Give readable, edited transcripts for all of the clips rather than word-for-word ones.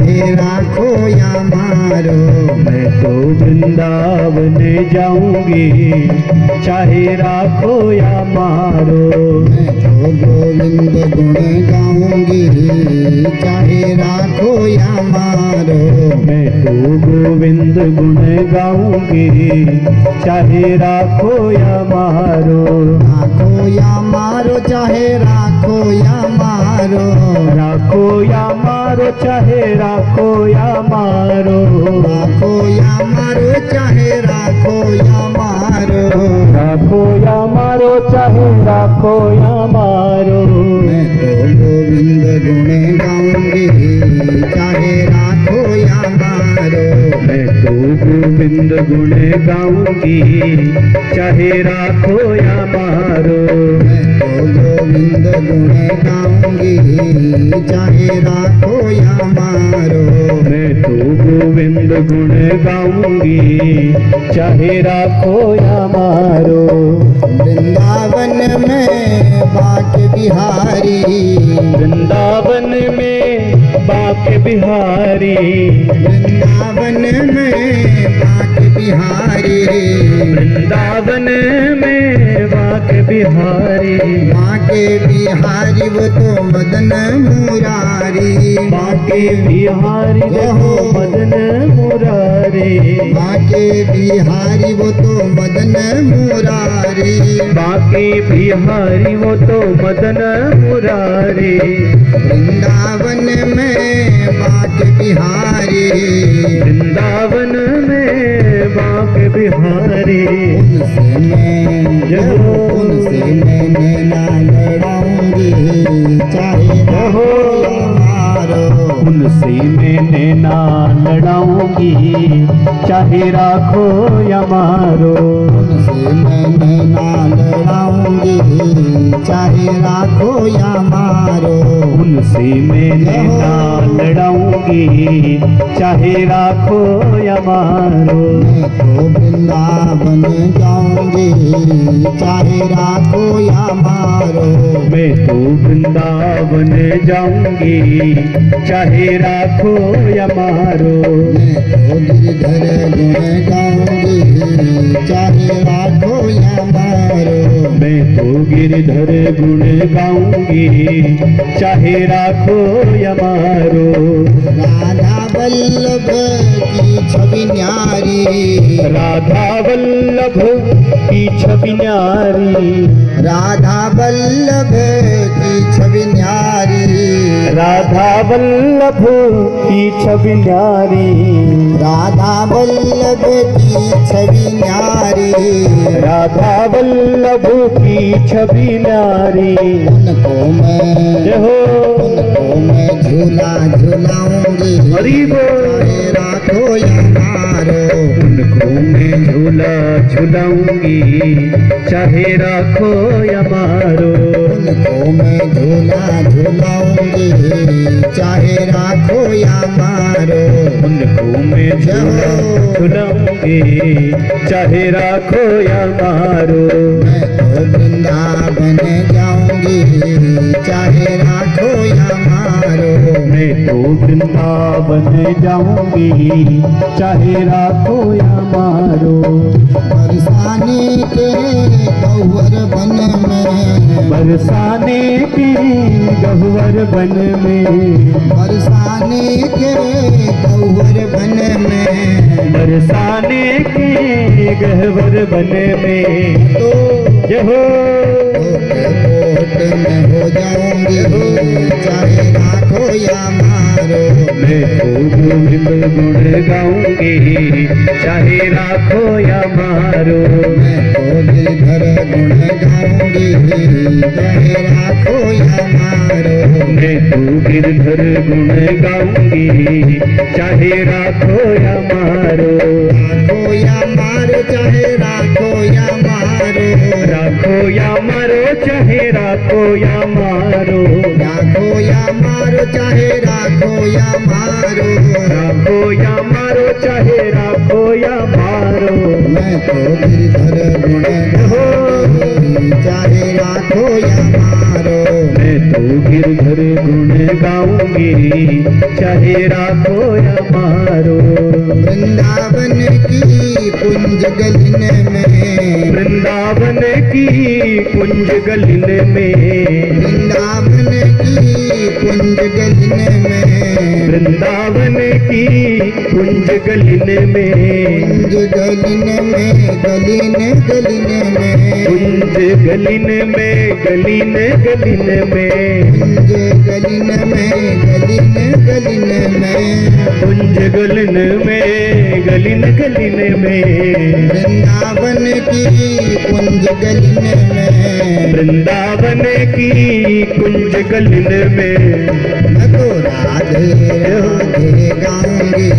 चाहे राखो या मारो। मैं तो वृंदावन जाऊंगी, चाहे राखो या मारो। मैं तो गोविंद गुण गाऊंगी, चाहे राखो या मारो। मैं तो गोविंद गुण गाऊंगी, चाहे राखो या मारो। राखो या मारो, चाहे राखो या मारो। राखो या मारो, चाहे राखो या मारो। राखो या मारो, चाहे राखो या मारो। राखो या मारो, चाहे राखो या मारो। मैं तो गोविंद गुण गाऊंगी, चाहे राखो या मारो। मैं तो गोविंद गुण गाऊंगी, चाहे राखो या मारो। मैं तो गोविंद गुण गाऊंगी, चाहे राखो या मारो। मैं तो गोविंद गुण गाऊंगी, चाहे राखो या मारो। वृंदावन में बाके बिहारी, वृंदावन में बाके बिहारी। वृंदावन में बाके बिहारी। वृंदावन में बाके बिहारी। बाके बिहारी वो तो मदन मुरारी। बाके बिहारी वो मदन मुरारी। बाके बिहारी वो तो मदन मुरारी। बाके बिहारी वो तो मदन मुरारी। वृंदावन में बाके बिहारी। वृंदावन में बाके बिहारी। उनसे मैं नैना लड़ाऊंगी, चाहे राखो या मारो। उनसे मैं नैना लड़ाऊंगी, चाहे राखो या मारो। उनसे मैं नैना लड़ाऊंगी, चाहे राखो या मारो। उनसे मैं नैना लड़ाऊंगी, चाहे राखो या मारो। मैं तो वृंदावन जाऊंगी, चाहे राखो या मारो। मैं तो वृंदावन जाऊंगी, चाहे राखो या मारो। मैं तो गिरधर गुण गाऊंगी, चाहे राखो या मारो। मैं तो गिरधर गुण गाऊंगी, चाहे राखो या मारो। राधा वल्लभ की छवि न्यारी। राधा वल्लभ की छवि न्यारी। राधा वल्लभ की छवि न्यारी। राधा वल्लभ की छवि न्यारी। राधा वल्लभ की छवि न्यारी। राधा वल्लभ की छवि न्यारी। उनको मैं झूला झूलाऊंगी, हरि बोल। चाहे राखो या मारो। उनको मैं झूला झूलाऊंगी, चाहे राखो या मारो। उनको मैं झूला झूलाऊंगी, चाहे राखो या मारो। उनको मैं झूला झूलाऊंगी, चाहे राखो या मारो। मैं तो वृंदावन जाऊंगी, चाहे राखो या मारो। मैं तो वृंदावन जाऊंगी, चाहे राखो या मारो। बरसाने के गौवर वन में। बरसाने के गहुवर वन में। बरसाने के गौवर वन में। बरसाने के गहवर वन में। तो जहो कोट में हो जाऊंगी, चाहे राखो या मारो। मैं तो गोविंद गुण गाऊंगी, चाहे राखो या मारो। मैं तो गिरधर गुण गाऊंगी, चाहे राखो या मारो। मैं तो गिरधर गुण गाऊंगी, चाहे राखो या मारो। राखो या मारो, चाहे राखो या मारो। राखो या मारो, चाहे राखो या मारो। राखो या मारो, चाहे राखो या मारो। राखो या मारो, चाहे राखो या मारो। मैं तो गिरधर गुण गाऊंगी, चाहे राखो या मारो। मैं तो गिरधर गुण गाऊंगी, चाहे राखो या मारो। वृंदावन की कुंज गलिन में, वृंदावन की कुंज गलिन में, वृंदावन की कुंज गलिन में, वृंदावन की कुंज गलिन में, कुंज गलिन में, गलिन गलिन में, कुंज गलिन में, गलिन गलिन में, कुंज गलिन में, गलिन गलिन में, कुंज गलिन में, गलिन गलिन में, वृंदावन की कुंज गलिन में, वृंदावन की कुंज गलिन में, मैं तो राधे राधे गाऊंगी,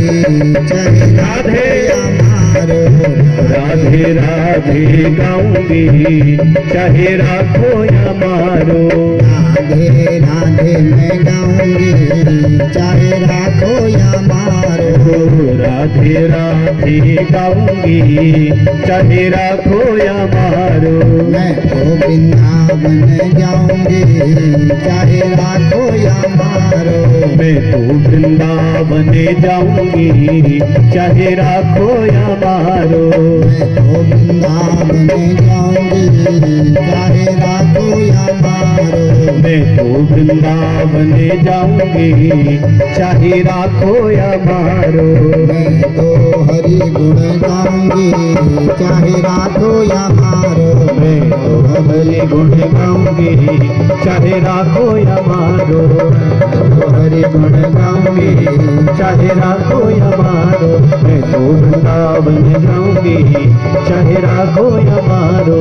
चाहे राधे मारो, राधे राधे गाऊंगी, चाहे राखो या मारो। राधे राधे मैं गाऊंगी, चाहे राखो या मारो, राधे राधे गाऊंगी, चाहे राखो या मारो। मैं तो वृंदावन जाऊंगी, चाहे राखो या मारो, मैं तो वृंदावन जाऊंगी, चाहे राखो या मारो। मैं तो वृंदावन जाऊंगी, चाहे राखो या मारो, मैं तो वृंदावन जाऊंगी, चाहे राखो या मारो। मैं तो हरि गुण गाऊंगी, चाहे राखो या मारो, मैं तो हरि गुण गाऊंगी, चाहे राखो या मारो। तो हरि गुण गाऊंगी, चाहे राखो या मारो, मैं तो वृंदावन जाऊंगी, चाहे राखो या मारो।